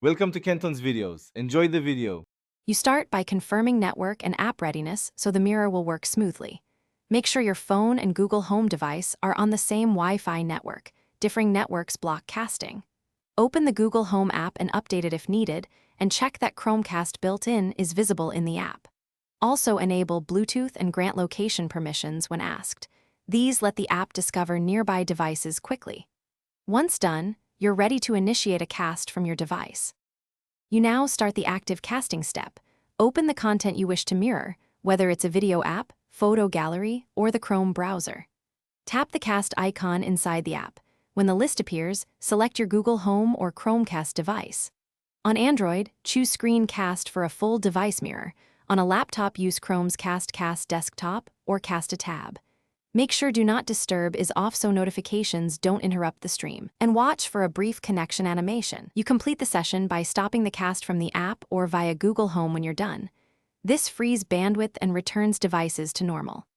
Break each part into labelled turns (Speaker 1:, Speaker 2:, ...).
Speaker 1: Welcome to Kenton's videos. Enjoy the video.
Speaker 2: You start by confirming network and app readiness so the mirror will work smoothly. Make sure your phone and Google Home device are on the same Wi-Fi network. Differing networks block casting. Open the Google Home app and update it if needed, and check that Chromecast built-in is visible in the app. Also enable Bluetooth and grant location permissions when asked. These let the app discover nearby devices quickly. Once done, you're ready to initiate a cast from your device. You now start the active casting step. Open the content you wish to mirror, whether it's a video app, photo gallery, or the Chrome browser. Tap the cast icon inside the app. When the list appears, select your Google Home or Chromecast device. On Android, choose Screen Cast for a full device mirror. On a laptop, use Chrome's Cast Desktop or Cast a Tab. Make sure Do Not Disturb is off so notifications don't interrupt the stream. And watch for a brief connection animation. You complete the session by stopping the cast from the app or via Google Home when you're done. This frees bandwidth and returns devices to normal.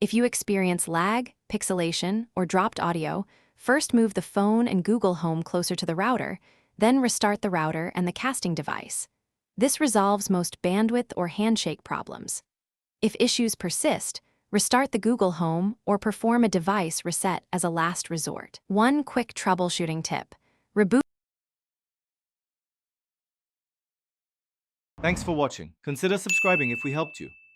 Speaker 2: If you experience lag, pixelation, or dropped audio, first move the phone and Google Home closer to the router, then restart the router and the casting device. This resolves most bandwidth or handshake problems. If issues persist, restart the Google Home or perform a device reset as a last resort. One quick troubleshooting tip: reboot.
Speaker 1: Thanks for watching. Consider subscribing if we helped you.